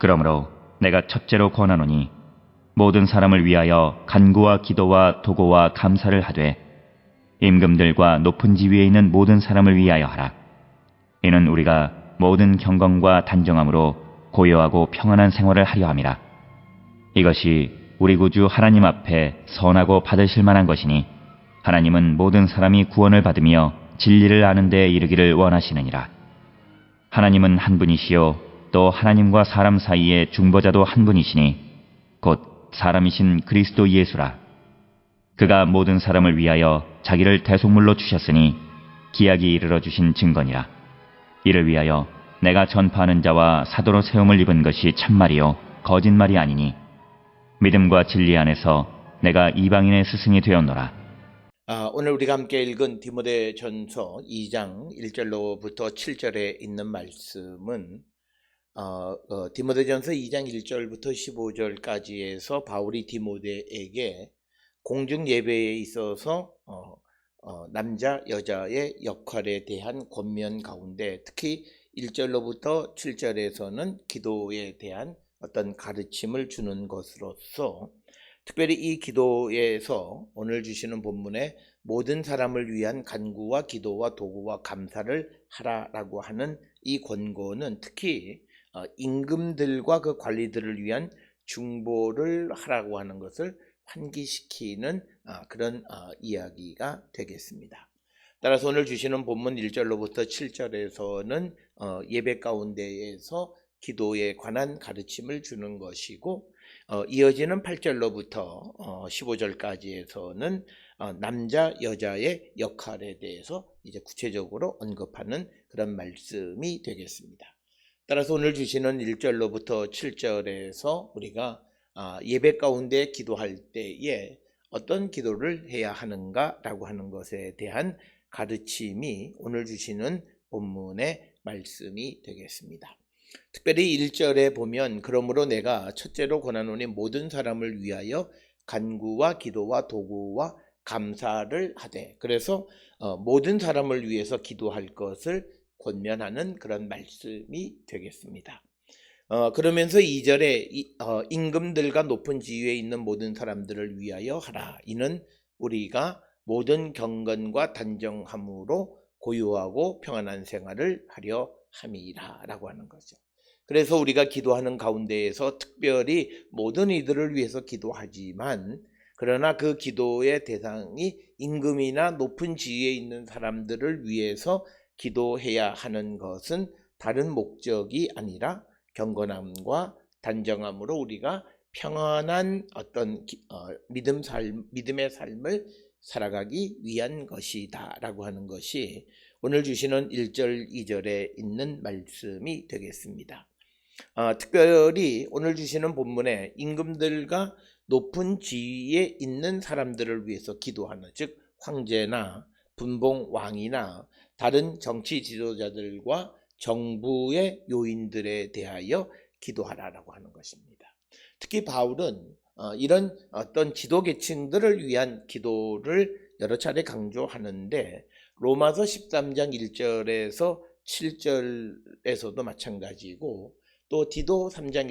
그러므로 내가 첫째로 권하노니 모든 사람을 위하여 간구와 기도와 도고와 감사를 하되 임금들과 높은 지위에 있는 모든 사람을 위하여 하라. 이는 우리가 모든 경건과 단정함으로 고요하고 평안한 생활을 하려 함이라. 이것이 우리 구주 하나님 앞에 선하고 받으실 만한 것이니 하나님은 모든 사람이 구원을 받으며 진리를 아는 데에 이르기를 원하시느니라. 하나님은 한 분이시요 또 하나님과 사람 사이의 중보자도 한 분이시니 곧 사람이신 그리스도 예수라. 그가 모든 사람을 위하여 자기를 대속물로 주셨으니 기약이 이르러 주신 증거니라. 이를 위하여 내가 전파하는 자와 사도로 세움을 입은 것이 참말이요 거짓말이 아니니 믿음과 진리 안에서 내가 이방인의 스승이 되었노라. 오늘 우리가 함께 읽은 디모데전서 2장 1절로부터 7절에 있는 말씀은 디모데전서 2장 1절부터 15절까지에서 바울이 디모데에게 공중 예배에 있어서 남자 여자의 역할에 대한 권면 가운데 특히 1절로부터 7절에서는 기도에 대한 어떤 가르침을 주는 것으로서 특별히 이 기도에서 오늘 주시는 본문에 모든 사람을 위한 간구와 기도와 도구와 감사를 하라라고 하는 이 권고는 특히 임금들과 그 관리들을 위한 중보를 하라고 하는 것을 환기시키는 그런 이야기가 되겠습니다. 따라서 오늘 주시는 본문 1절로부터 7절에서는 예배 가운데에서 기도에 관한 가르침을 주는 것이고 이어지는 8절로부터 15절까지에서는 남자 여자의 역할에 대해서 이제 구체적으로 언급하는 그런 말씀이 되겠습니다. 따라서 오늘 주시는 1절로부터 7절에서 우리가 예배 가운데 기도할 때에 어떤 기도를 해야 하는가라고 하는 것에 대한 가르침이 오늘 주시는 본문의 말씀이 되겠습니다. 특별히 1절에 보면 그러므로 내가 첫째로 권하노니 모든 사람을 위하여 간구와 기도와 도구와 감사를 하되, 그래서 모든 사람을 위해서 기도할 것을 권면하는 그런 말씀이 되겠습니다. 그러면서 2절에 임금들과 높은 지위에 있는 모든 사람들을 위하여 하라. 이는 우리가 모든 경건과 단정함으로 고요하고 평안한 생활을 하려 함이라 라고 하는 거죠. 그래서 우리가 기도하는 가운데에서 특별히 모든 이들을 위해서 기도하지만 그러나 그 기도의 대상이 임금이나 높은 지위에 있는 사람들을 위해서 기도해야 하는 것은 다른 목적이 아니라 경건함과 단정함으로 우리가 평안한 어떤 믿음의 삶을 살아가기 위한 것이다 라고 하는 것이 오늘 주시는 1절 2절에 있는 말씀이 되겠습니다. 특별히 오늘 주시는 본문에 임금들과 높은 지위에 있는 사람들을 위해서 기도하는, 즉 황제나 분봉 왕이나 다른 정치 지도자들과 정부의 요인들에 대하여 기도하라라고 하는 것입니다. 특히 바울은 이런 어떤 지도계층들을 위한 기도를 여러 차례 강조하는데 로마서 13장 1절에서 7절에서도 마찬가지고 또 디도 3장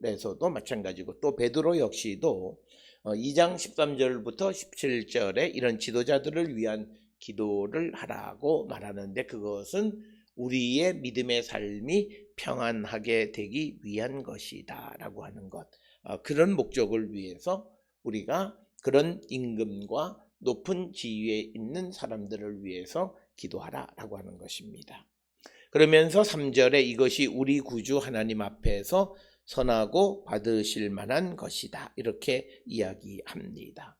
1절에서도 마찬가지고 또 베드로 역시도 2장 13절부터 17절에 이런 지도자들을 위한 기도를 하라고 말하는데 그것은 우리의 믿음의 삶이 평안하게 되기 위한 것이다 라고 하는 것, 그런 목적을 위해서 우리가 그런 임금과 높은 지위에 있는 사람들을 위해서 기도하라 라고 하는 것입니다. 그러면서 3절에 이것이 우리 구주 하나님 앞에서 선하고 받으실 만한 것이다 이렇게 이야기합니다.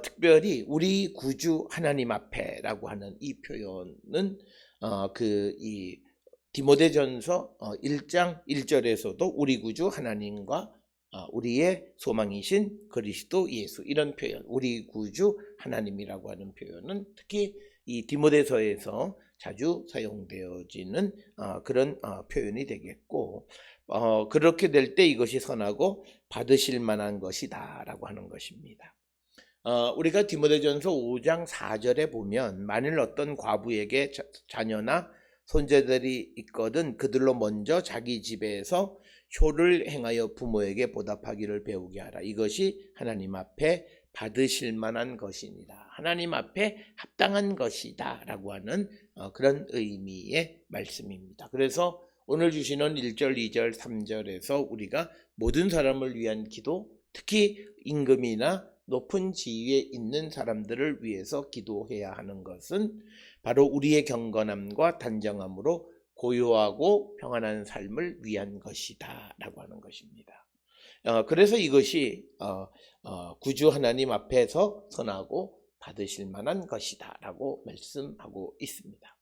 특별히 우리 구주 하나님 앞에라고 하는 이 표현은 이 디모데전서 1장 1절에서도 우리 구주 하나님과 우리의 소망이신 그리스도 예수, 이런 표현, 우리 구주 하나님이라고 하는 표현은 특히 이 디모데서에서 자주 사용되어지는 그런 표현이 되겠고, 그렇게 될 때 이것이 선하고 받으실 만한 것이다 라고 하는 것입니다. 우리가 디모데전서 5장 4절에 보면 만일 어떤 과부에게 자녀나 손자들이 있거든 그들로 먼저 자기 집에서 효를 행하여 부모에게 보답하기를 배우게 하라. 이것이 하나님 앞에 받으실 만한 것이니라. 하나님 앞에 합당한 것이다 라고 하는 그런 의미의 말씀입니다. 그래서 오늘 주시는 1절, 2절, 3절에서 우리가 모든 사람을 위한 기도, 특히 임금이나 높은 지위에 있는 사람들을 위해서 기도해야 하는 것은 바로 우리의 경건함과 단정함으로 고요하고 평안한 삶을 위한 것이다 라고 하는 것입니다. 그래서 이것이 구주 하나님 앞에서 선하고 받으실 만한 것이다 라고 말씀하고 있습니다.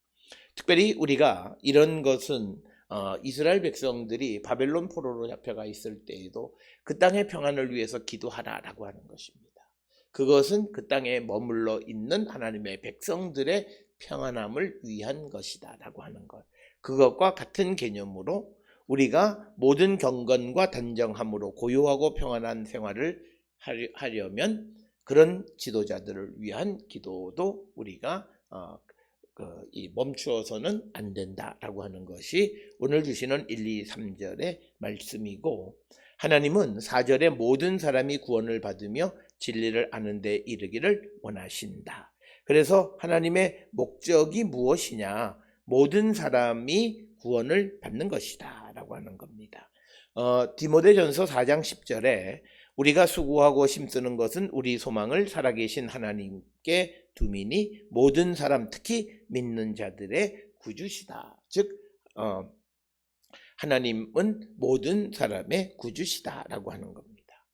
특별히 우리가 이런 것은 이스라엘 백성들이 바벨론 포로로 잡혀가 있을 때에도 그 땅의 평안을 위해서 기도하라라고 하는 것입니다. 그것은 그 땅에 머물러 있는 하나님의 백성들의 평안함을 위한 것이다 라고 하는 것. 그것과 같은 개념으로 우리가 모든 경건과 단정함으로 고요하고 평안한 생활을 하려면 그런 지도자들을 위한 기도도 우리가 멈추어서는 안 된다라고 하는 것이 오늘 주시는 1, 2, 3절의 말씀이고, 하나님은 4절에 모든 사람이 구원을 받으며 진리를 아는 데 이르기를 원하신다. 그래서 하나님의 목적이 무엇이냐? 모든 사람이 구원을 받는 것이다 라고 하는 겁니다. 디모데전서 4장 10절에 우리가 수고하고 힘쓰는 것은 우리 소망을 살아계신 하나님께 두미니 모든 사람, 특히 믿는 자들의 구주시다. 즉 하나님은 모든 사람의 구주시다 라고 하는 겁니다.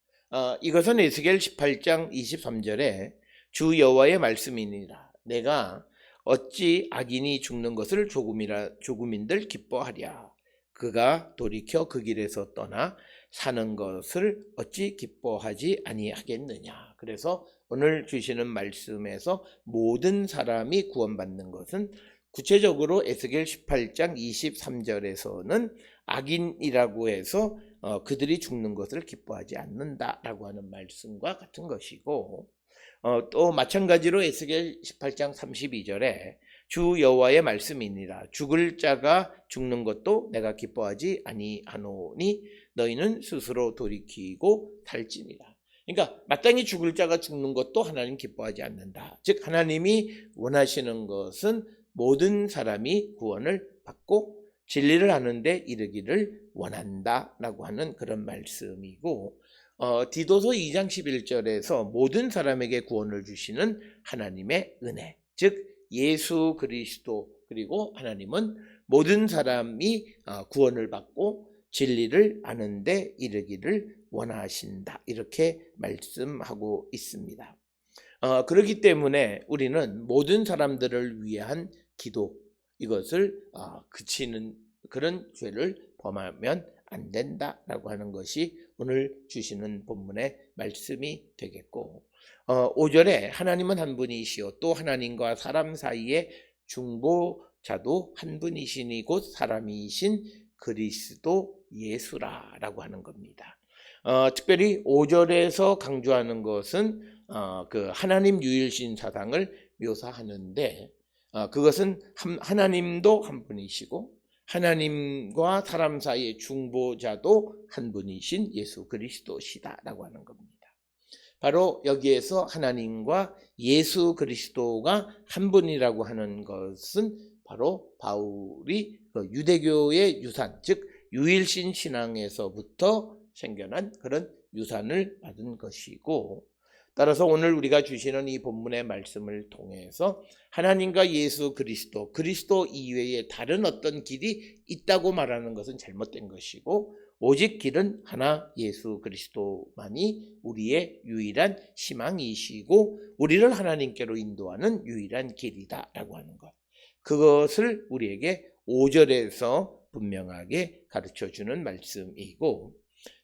이것은 에스겔 18장 23절에 주 여호와의 말씀이니라. 내가 어찌 악인이 죽는 것을 조금인들 기뻐하랴. 그가 돌이켜 그 길에서 떠나 사는 것을 어찌 기뻐하지 아니하겠느냐. 그래서 오늘 주시는 말씀에서 모든 사람이 구원받는 것은 구체적으로 에스겔 18장 23절에서는 악인이라고 해서 그들이 죽는 것을 기뻐하지 않는다라고 하는 말씀과 같은 것이고, 또 마찬가지로 에스겔 18장 32절에 주 여호와의 말씀이니라. 죽을 자가 죽는 것도 내가 기뻐하지 아니하노니 너희는 스스로 돌이키고 살지니라. 그러니까 마땅히 죽을 자가 죽는 것도 하나님 기뻐하지 않는다. 즉 하나님이 원하시는 것은 모든 사람이 구원을 받고 진리를 아는 데 이르기를 원한다라고 하는 그런 말씀이고, 디도서 2장 11절에서 모든 사람에게 구원을 주시는 하나님의 은혜, 즉 예수 그리스도, 그리고 하나님은 모든 사람이 구원을 받고 진리를 아는 데 이르기를 원하신다, 이렇게 말씀하고 있습니다. 그렇기 때문에 우리는 모든 사람들을 위한 기도, 이것을 그치는 그런 죄를 범하면 안 된다라고 하는 것이 오늘 주시는 본문의 말씀이 되겠고, 5절에 하나님은 한 분이시요 또 하나님과 사람 사이의 중보자도 한 분이시니 곧 사람이신 그리스도 예수라라고 하는 겁니다. 특별히 5절에서 강조하는 것은 그 하나님 유일신 사상을 묘사하는데, 그것은 하나님도 한 분이시고 하나님과 사람 사이의 중보자도 한 분이신 예수 그리스도시다라고 하는 겁니다. 바로 여기에서 하나님과 예수 그리스도가 한 분이라고 하는 것은 바로 바울이 유대교의 유산, 즉 유일신 신앙에서부터 생겨난 그런 유산을 받은 것이고, 따라서 오늘 우리가 주시는 이 본문의 말씀을 통해서 하나님과 예수 그리스도 이외에 다른 어떤 길이 있다고 말하는 것은 잘못된 것이고, 오직 길은 하나 예수 그리스도만이 우리의 유일한 희망이시고 우리를 하나님께로 인도하는 유일한 길이다라고 하는 것, 그것을 우리에게 5절에서 분명하게 가르쳐주는 말씀이고,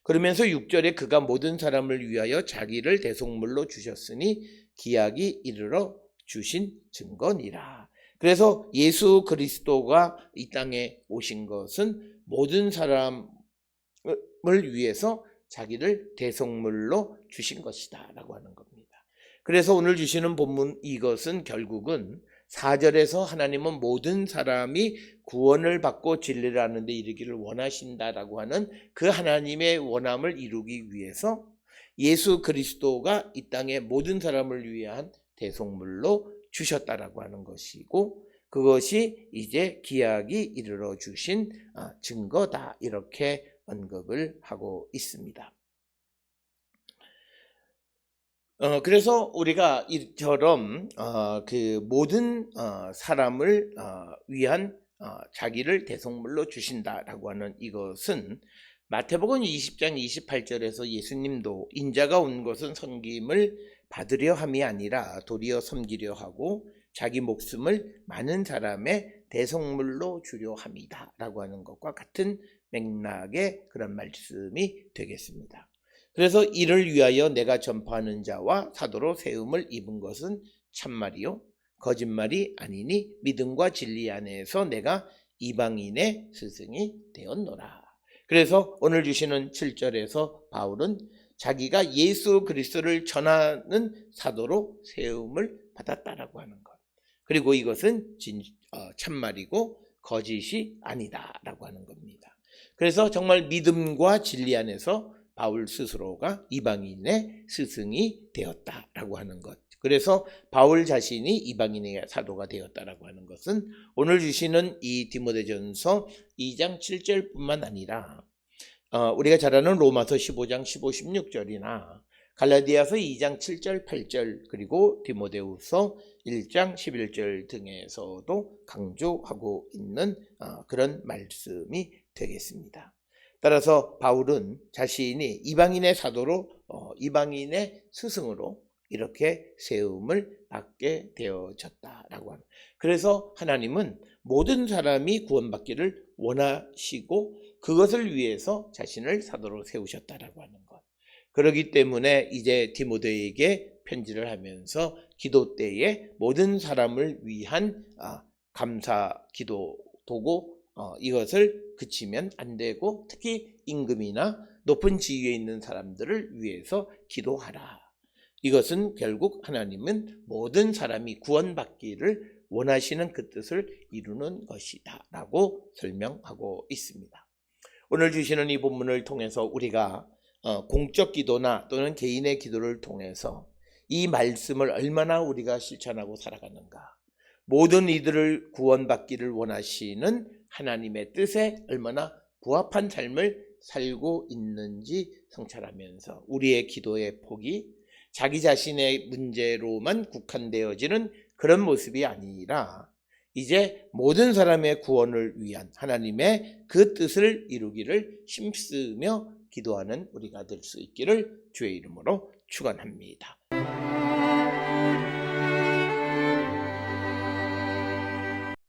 그러면서 6절에 그가 모든 사람을 위하여 자기를 대속물로 주셨으니 기약이 이르러 주신 증거니라. 그래서 예수 그리스도가 이 땅에 오신 것은 모든 사람을 위해서 자기를 대속물로 주신 것이다 라고 하는 겁니다. 그래서 오늘 주시는 본문, 이것은 결국은 4절에서 하나님은 모든 사람이 구원을 받고 진리를 아는 데 이르기를 원하신다라고 하는 그 하나님의 원함을 이루기 위해서 예수 그리스도가 이 땅의 모든 사람을 위한 대속물로 주셨다라고 하는 것이고, 그것이 이제 기약이 이르러 주신 증거다, 이렇게 언급을 하고 있습니다. 그래서 우리가 이처럼 그 모든 사람을 위한 자기를 대속물로 주신다라고 하는 이것은 마태복음 20장 28절에서 예수님도 인자가 온 것은 섬김을 받으려 함이 아니라 도리어 섬기려 하고 자기 목숨을 많은 사람의 대속물로 주려 함이다 라고 하는 것과 같은 맥락의 그런 말씀이 되겠습니다. 그래서 이를 위하여 내가 전파하는 자와 사도로 세움을 입은 것은 참말이요 거짓말이 아니니 믿음과 진리 안에서 내가 이방인의 스승이 되었노라. 그래서 오늘 주시는 7절에서 바울은 자기가 예수 그리스도를 전하는 사도로 세움을 받았다라고 하는 것, 그리고 이것은 참말이고 거짓이 아니다라고 하는 겁니다. 그래서 정말 믿음과 진리 안에서 바울 스스로가 이방인의 스승이 되었다라고 하는 것, 그래서 바울 자신이 이방인의 사도가 되었다라고 하는 것은 오늘 주시는 이 디모데전서 2장 7절뿐만 아니라 우리가 잘 아는 로마서 15장 15, 16절이나 갈라디아서 2장 7절, 8절, 그리고 디모데후서 1장 11절 등에서도 강조하고 있는 그런 말씀이 되겠습니다. 따라서 바울은 자신이 이방인의 사도로 이방인의 스승으로 이렇게 세움을 받게 되어졌다라고 합니다. 그래서 하나님은 모든 사람이 구원받기를 원하시고 그것을 위해서 자신을 사도로 세우셨다라고 하는 것. 그렇기 때문에 이제 디모데에게 편지를 하면서 기도 때에 모든 사람을 위한 감사 기도 도구 이것을 그치면 안 되고 특히 임금이나 높은 지위에 있는 사람들을 위해서 기도하라. 이것은 결국 하나님은 모든 사람이 구원받기를 원하시는 그 뜻을 이루는 것이다 라고 설명하고 있습니다. 오늘 주시는 이 본문을 통해서 우리가 공적 기도나 또는 개인의 기도를 통해서 이 말씀을 얼마나 우리가 실천하고 살아가는가, 모든 이들을 구원받기를 원하시는 하나님의 뜻에 얼마나 부합한 삶을 살고 있는지 성찰하면서 우리의 기도의 폭이 자기 자신의 문제로만 국한되어지는 그런 모습이 아니라 이제 모든 사람의 구원을 위한 하나님의 그 뜻을 이루기를 힘쓰며 기도하는 우리가 될 수 있기를 주의 이름으로 축원합니다.